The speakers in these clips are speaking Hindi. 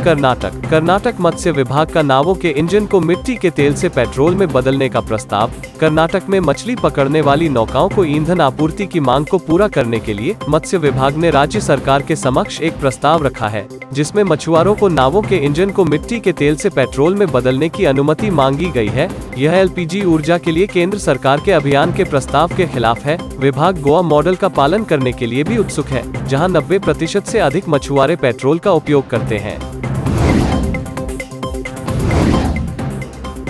कर्नाटक मत्स्य विभाग का नावों के इंजन को मिट्टी के तेल से पेट्रोल में बदलने का प्रस्ताव। कर्नाटक में मछली पकड़ने वाली नौकाओं को ईंधन आपूर्ति की मांग को पूरा करने के लिए मत्स्य विभाग ने राज्य सरकार के समक्ष एक प्रस्ताव रखा है, जिसमें मछुआरों को नावों के इंजन को मिट्टी के तेल से पेट्रोल में बदलने की अनुमति मांगी गई है। यह एलपीजी ऊर्जा के लिए केंद्र सरकार के अभियान के प्रस्ताव के खिलाफ है। विभाग गोवा मॉडल का पालन करने के लिए भी उत्सुक है, जहां 90% से अधिक मछुआरे पेट्रोल का उपयोग करते हैं।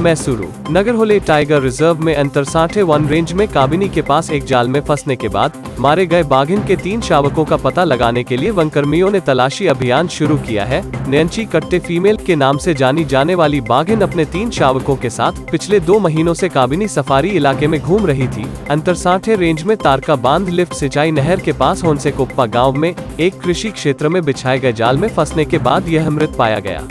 मैसूरू नगरहोले टाइगर रिजर्व में अंतरसाठे वन रेंज में काबिनी के पास एक जाल में फंसने के बाद मारे गए बाघिन के 3 शावकों का पता लगाने के लिए वनकर्मियों ने तलाशी अभियान शुरू किया है। नैन्ची कट्टे फीमेल के नाम से जानी जाने वाली बाघिन अपने 3 शावकों के साथ पिछले 2 महीनों से काबिनी सफारी इलाके में घूम रही थी। अंतरसाठे रेंज में तारका बांध लिफ्ट सिंचाई नहर के पास होन्सेकोप्पा गाँव में एक कृषि क्षेत्र में बिछाए गए जाल में फंसने के बाद यह मृत पाया गया।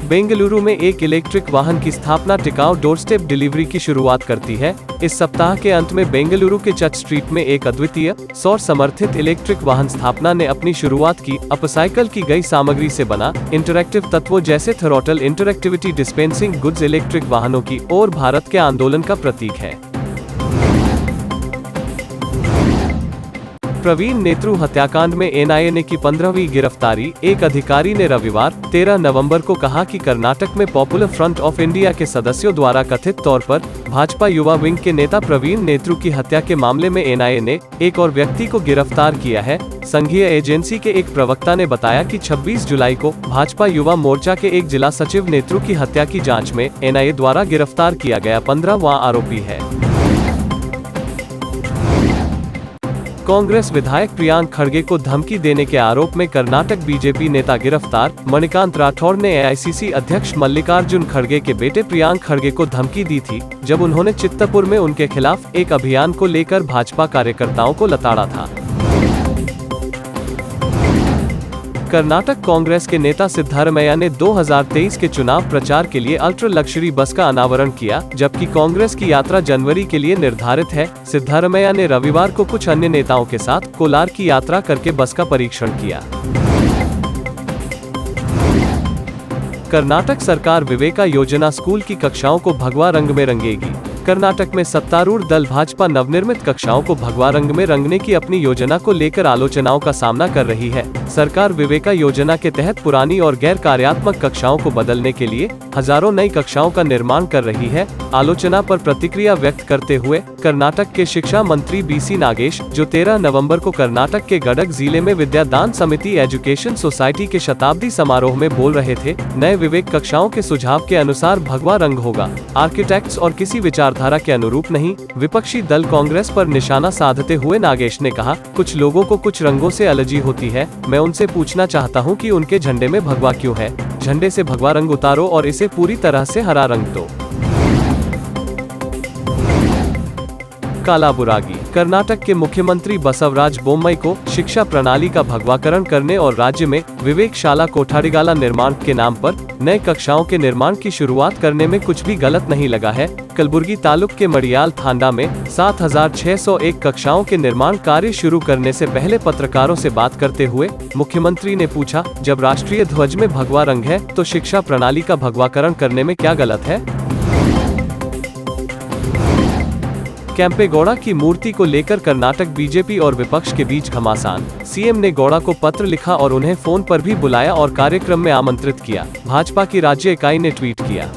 बेंगलुरु में एक इलेक्ट्रिक वाहन की स्थापना टिकाऊ डोरस्टेप डिलीवरी की शुरुआत करती है। इस सप्ताह के अंत में बेंगलुरु के चर्च स्ट्रीट में एक अद्वितीय सौर समर्थित इलेक्ट्रिक वाहन स्थापना ने अपनी शुरुआत की। अपसाइकल की गई सामग्री से बना इंटरैक्टिव तत्वों जैसे throttle interactivity dispensing goods electric वाहनों की ओर भारत के आंदोलन का प्रतीक है। प्रवीण नेत्रु हत्याकांड में एनआईए ने की 15वीं गिरफ्तारी। एक अधिकारी ने रविवार 13 नवंबर को कहा कि कर्नाटक में पॉपुलर फ्रंट ऑफ इंडिया के सदस्यों द्वारा कथित तौर पर भाजपा युवा विंग के नेता प्रवीण नेत्रु की हत्या के मामले में एनआईए ने एक और व्यक्ति को गिरफ्तार किया है। संघीय एजेंसी के एक प्रवक्ता ने बताया कि 26 जुलाई को भाजपा युवा मोर्चा के एक जिला सचिव नेत्रु की हत्या की जाँच में एनआईए द्वारा गिरफ्तार किया गया 15वां आरोपी है। कांग्रेस विधायक प्रियांक खड़गे को धमकी देने के आरोप में कर्नाटक बीजेपी नेता गिरफ्तार। मणिकांत राठौड़ ने एआईसीसी अध्यक्ष मल्लिकार्जुन खड़गे के बेटे प्रियांक खड़गे को धमकी दी थी, जब उन्होंने चित्तपुर में उनके खिलाफ एक अभियान को लेकर भाजपा कार्यकर्ताओं को लताड़ा था। कर्नाटक कांग्रेस के नेता सिद्धारमैया ने 2023 के चुनाव प्रचार के लिए अल्ट्रा लग्जरी बस का अनावरण किया, जबकि कांग्रेस की यात्रा जनवरी के लिए निर्धारित है। सिद्धारमैया ने रविवार को कुछ अन्य नेताओं के साथ कोलार की यात्रा करके बस का परीक्षण किया। कर्नाटक सरकार विवेका योजना स्कूल की कक्षाओं को भगवा रंग में रंगेगी। कर्नाटक में सत्तारूढ़ दल भाजपा नवनिर्मित कक्षाओं को भगवा रंग में रंगने की अपनी योजना को लेकर आलोचनाओं का सामना कर रही है। सरकार विवेका योजना के तहत पुरानी और गैर कार्यात्मक कक्षाओं को बदलने के लिए हजारों नई कक्षाओं का निर्माण कर रही है। आलोचना पर प्रतिक्रिया व्यक्त करते हुए कर्नाटक के शिक्षा मंत्री बीसी नागेश, जो 13 नवंबर को कर्नाटक के गडक जिले में विद्यादान समिति एजुकेशन सोसाइटी के शताब्दी समारोह में बोल रहे थे, नए विवेक कक्षाओं के सुझाव के अनुसार भगवा रंग होगा, आर्किटेक्ट्स और किसी विचारधारा के अनुरूप नहीं। विपक्षी दल कांग्रेस पर निशाना साधते हुए नागेश ने कहा, कुछ लोगों को कुछ रंगों से एलर्जी होती है, मैं उनसे पूछना चाहता हूं कि उनके झंडे में भगवा क्यों है। झंडे से भगवा रंग उतारो और इसे पूरी तरह से हरा रंग दो। कालाबुरागी कर्नाटक के मुख्यमंत्री बसवराज बोम्मई को शिक्षा प्रणाली का भगवाकरण करने और राज्य में विवेक शाला कोठारीगाला निर्माण के नाम पर नए कक्षाओं के निर्माण की शुरुआत करने में कुछ भी गलत नहीं लगा है। कलबुर्गी तालुक के मड़ियाल थांडा में 7601 कक्षाओं के निर्माण कार्य शुरू करने से पहले पत्रकारों से बात करते हुए मुख्यमंत्री ने पूछा, जब राष्ट्रीय ध्वज में भगवा रंग है तो शिक्षा प्रणाली का भगवाकरण करने में क्या गलत है। कैंपेगौड़ा की मूर्ति को लेकर कर्नाटक बीजेपी और विपक्ष के बीच घमासान। सीएम ने गौड़ा को पत्र लिखा और उन्हें फोन पर भी बुलाया और कार्यक्रम में आमंत्रित किया, भाजपा की राज्य इकाई ने ट्वीट किया।